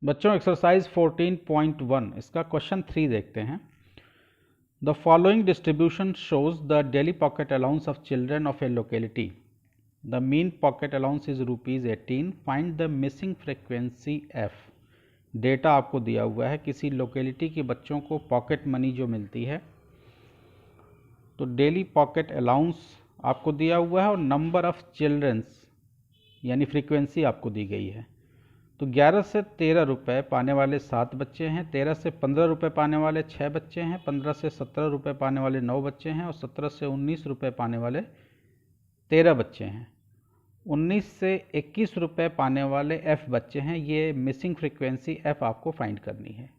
बच्चों एक्सरसाइज 14.1 इसका क्वेश्चन 3 देखते हैं। The following distribution shows the daily pocket allowance of children of A locality. The mean pocket allowance is ₹18। Find the missing frequency F. Data आपको दिया हुआ है, किसी लोकेलिटी के बच्चों को पॉकेट मनी जो मिलती है, तो डेली पॉकेट अलाउंस आपको दिया हुआ है और नंबर ऑफ चिल्ड्रंस यानी फ्रीक्वेंसी आपको दी गई है। तो 11 से 13 रुपये पाने वाले 7 बच्चे हैं, 13 से 15 रुपये पाने वाले 6 बच्चे हैं, 15 से 17 रुपये पाने वाले 9 बच्चे हैं और 17 से 19 रुपये पाने वाले 13 बच्चे हैं। 19 से 21 रुपये पाने वाले एफ बच्चे हैं। ये मिसिंग फ्रीक्वेंसी एफ आपको फाइंड करनी है।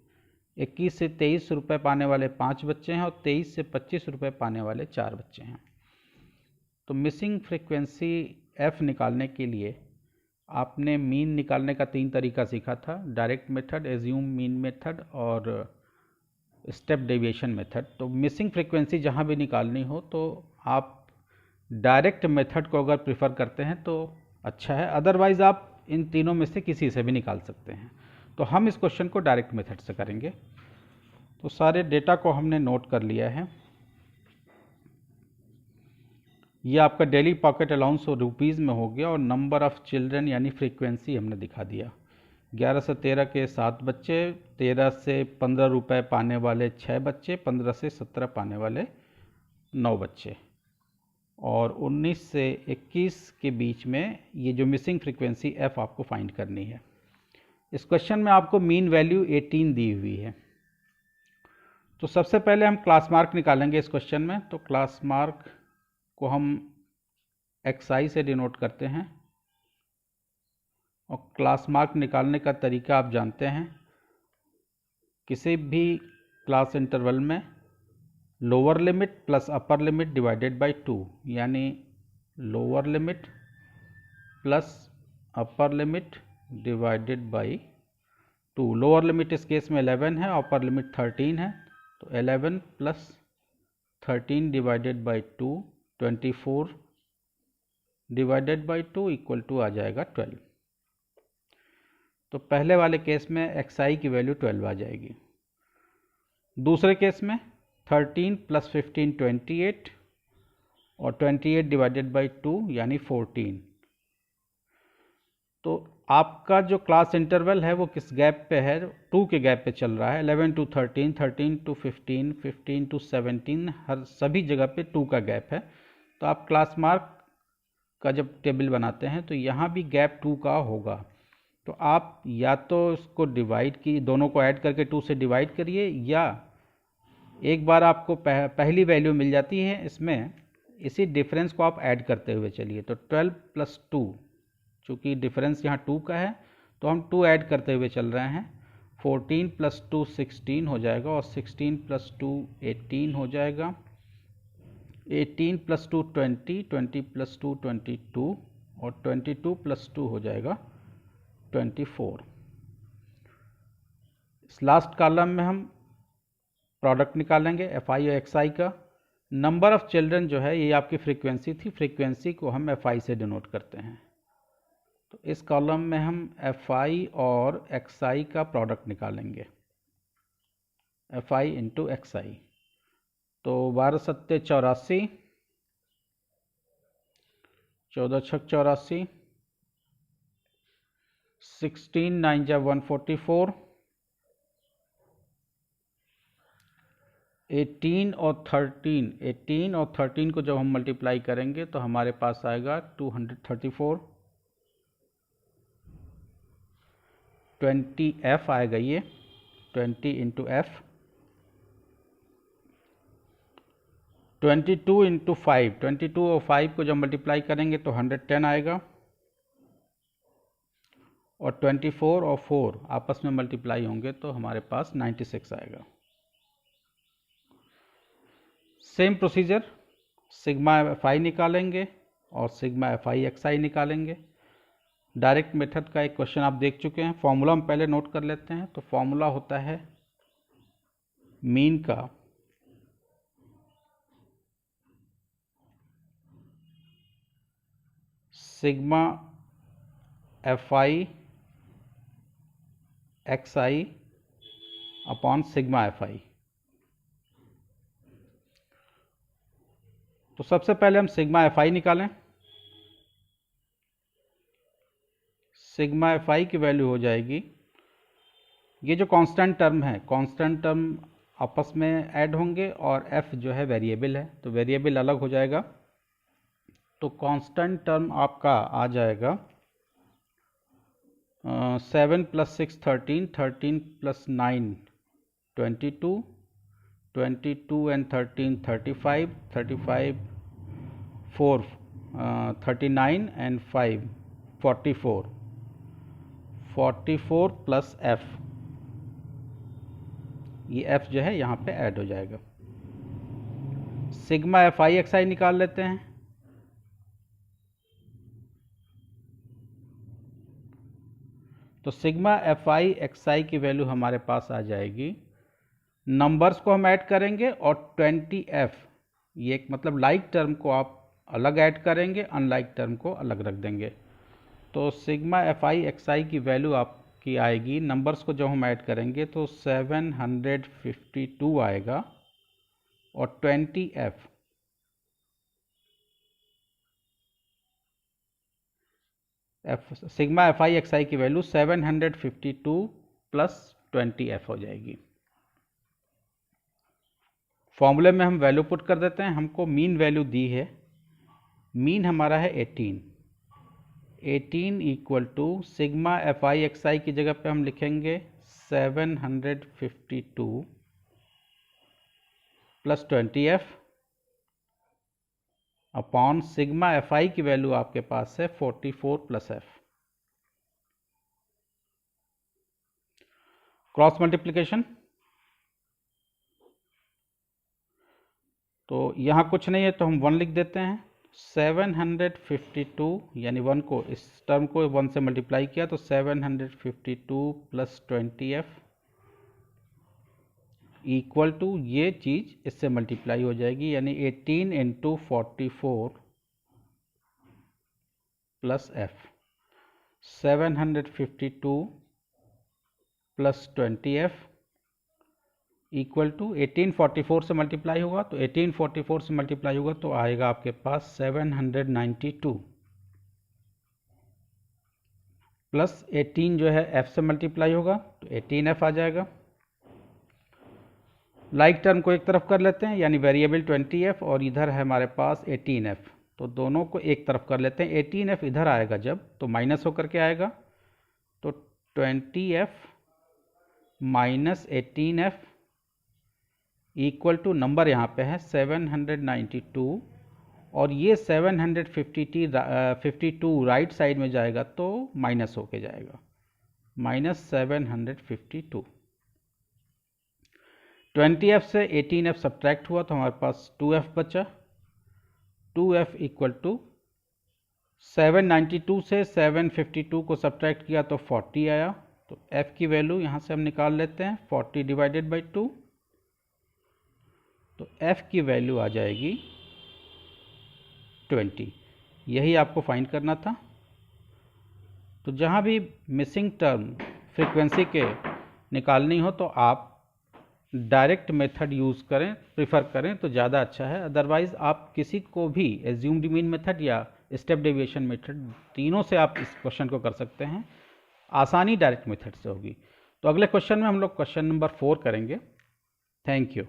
21 से 23 रुपये पाने वाले 5 बच्चे हैं और 23 से 25 रुपये पाने वाले 4 बच्चे हैं। तो मिसिंग फ्रीक्वेंसी एफ निकालने के लिए आपने मीन निकालने का 3 तरीका सीखा था, direct method, assume mean method और स्टेप डेविएशन मेथड। तो मिसिंग फ्रीक्वेंसी जहाँ भी निकालनी हो तो आप डायरेक्ट मेथड को अगर प्रिफर करते हैं तो अच्छा है, अदरवाइज़ आप इन तीनों में से किसी से भी निकाल सकते हैं। तो हम इस क्वेश्चन को डायरेक्ट मेथड से करेंगे। तो सारे डेटा को हमने नोट कर लिया है। ये आपका डेली पॉकेट अलाउंस रुपीज़ में हो गया और नंबर ऑफ़ चिल्ड्रन यानी फ्रीक्वेंसी हमने दिखा दिया। 11 से 13 के 7 बच्चे, 13 से 15 रुपये पाने वाले 6 बच्चे, 15 से 17 पाने वाले 9 बच्चे और 19 से 21 के बीच में ये जो मिसिंग फ्रीक्वेंसी एफ आपको फाइंड करनी है। इस क्वेश्चन में आपको मीन वैल्यू 18 दी हुई है। तो सबसे पहले हम क्लास मार्क निकालेंगे इस क्वेश्चन में। तो क्लास मार्क को हम XI से डिनोट करते हैं और क्लास मार्क निकालने का तरीका आप जानते हैं। किसी भी क्लास इंटरवल में lower limit plus upper limit divided by 2, यानी lower limit plus upper limit divided by 2। Lower limit इस केस में 11 है, अपर लिमिट 13 है। तो 11 plus 13 divided by 2, 24 divided by 2 equal to आ जाएगा 12। तो पहले वाले केस में XI की वैल्यू 12 आ जाएगी। दूसरे केस में 13 प्लस 15 28 और 28 डिवाइडेड बाई 2 यानी 14। तो आपका जो क्लास इंटरवल है वो किस गैप पे है? 2 के गैप पे चल रहा है। 11 टू 13, 13 टू 15, 15 टू 17, हर सभी जगह पे 2 का गैप है। तो आप क्लास मार्क का जब टेबल बनाते हैं तो यहाँ भी गैप 2 का होगा। तो आप या तो इसको डिवाइड की, दोनों को ऐड करके 2 से डिवाइड करिए, या एक बार आपको पहली वैल्यू मिल जाती है इसमें, इसी डिफरेंस को आप ऐड करते हुए चलिए। तो 12 प्लस 2, चूँकि डिफरेंस यहाँ 2 का है तो हम 2 ऐड करते हुए चल रहे हैं। 14 प्लस 2 16 हो जाएगा और 16 प्लस 2 18 हो जाएगा। 18 प्लस 2 20, 20 प्लस 2 22 और 22 प्लस 2 हो जाएगा 24। इस लास्ट कॉलम में हम प्रोडक्ट निकालेंगे FI और XI का। नंबर ऑफ चिल्ड्रन जो है ये आपकी फ्रीक्वेंसी थी, फ्रीक्वेंसी को हम FI से डिनोट करते हैं। तो इस कॉलम में हम FI और XI का प्रोडक्ट निकालेंगे, FI इंटू XI। तो 12 सत्ते 84, 14 छक 84, 16 9 जा 144, 18 और 13 को जब हम मल्टीप्लाई करेंगे तो हमारे पास आएगा 234। 20F आएगा, ये 20 इंटू F। 22 इंटू 5, 22 और 5 को जब मल्टीप्लाई करेंगे तो 110 आएगा और 24 और 4 आपस में मल्टीप्लाई होंगे तो हमारे पास 96 आएगा। सेम प्रोसीजर, सिग्मा FI निकालेंगे और सिग्मा FI XI निकालेंगे। डायरेक्ट मेथड का एक क्वेश्चन आप देख चुके हैं। फॉर्मूला हम पहले नोट कर लेते हैं। तो फॉर्मूला होता है मीन का सिग्मा FI एक्स आई अपॉन सिग्मा एफ आई। तो सबसे पहले हम सिग्मा एफ आई निकालें। सिग्मा एफ आई की वैल्यू हो जाएगी, ये जो कांस्टेंट टर्म है, कांस्टेंट टर्म आपस में ऐड होंगे और एफ जो है वेरिएबल है, तो वेरिएबल अलग हो जाएगा। तो कांस्टेंट टर्म आपका आ जाएगा 7 + 6 13, 13 + 9 22, 22 and 13 35, 35 4 39 and 5 44, 44 प्लस एफ, ये एफ जो है यहाँ पे ऐड हो जाएगा। सिग्मा एफ आई एक्स आई निकाल लेते हैं। तो sigma F I X I की वैल्यू हमारे पास आ जाएगी, नंबर्स को हम ऐड करेंगे और 20f, ये एक मतलब लाइक टर्म को आप अलग ऐड करेंगे, अनलाइक टर्म को अलग रख देंगे। तो sigma F I X I की वैल्यू आपकी आएगी, नंबर्स को जब हम ऐड करेंगे तो 752 आएगा और 20f sigma F I X I की वैल्यू 752 प्लस 20f हो जाएगी। फॉर्मूले में हम वैल्यू पुट कर देते हैं, हमको मीन वैल्यू दी है, मीन हमारा है 18 equal to sigma F I X I की जगह पे हम लिखेंगे 752 plus 20f upon sigma F I की वैल्यू आपके पास है 44 प्लस एफ। क्रॉस मल्टीप्लिकेशन, तो यहाँ कुछ नहीं है तो हम 1 लिख देते हैं। 752 यानी 1 को, इस टर्म को 1 से मल्टीप्लाई किया तो 752 प्लस 20f इक्वल टू, ये चीज़ इससे मल्टीप्लाई हो जाएगी यानी 18 × 44 plus f. 752 plus 20f equal to 1844 से मल्टीप्लाई होगा, तो 1844 से मल्टीप्लाई होगा तो आएगा आपके पास 792 प्लस 18 जो है f से मल्टीप्लाई होगा तो 18f आ जाएगा। लाइक टर्म को एक तरफ कर लेते हैं यानी वेरिएबल 20f और इधर है हमारे पास 18f, तो दोनों को एक तरफ कर लेते हैं। 18f इधर आएगा जब तो माइनस होकर के आएगा, तो 20f minus 18f equal to, number यहाँ पे है 792 और ये 752 राइट साइड में जाएगा तो माइनस होके जाएगा, माइनस 752। 20f से 18f सब्ट्रैक्ट हुआ तो हमारे पास 2f बचा। 2f इक्वल टू 792 से 752 को सब्ट्रैक्ट किया तो 40 आया, तो f की वैल्यू यहाँ से हम निकाल लेते हैं 40 डिवाइडेड बाई 2, तो f की वैल्यू आ जाएगी 20। यही आपको फाइंड करना था। तो जहाँ भी मिसिंग टर्म फ्रीक्वेंसी के निकालनी हो तो आप डायरेक्ट मेथड यूज़ करें, प्रिफर करें तो ज़्यादा अच्छा है। अदरवाइज़ आप किसी को भी एज्यूम्ड मीन मेथड या स्टेप डेविएशन मेथड, तीनों से आप इस क्वेश्चन को कर सकते हैं। आसानी डायरेक्ट मेथड से होगी। तो अगले क्वेश्चन में हम लोग क्वेश्चन नंबर 4 करेंगे। Thank you.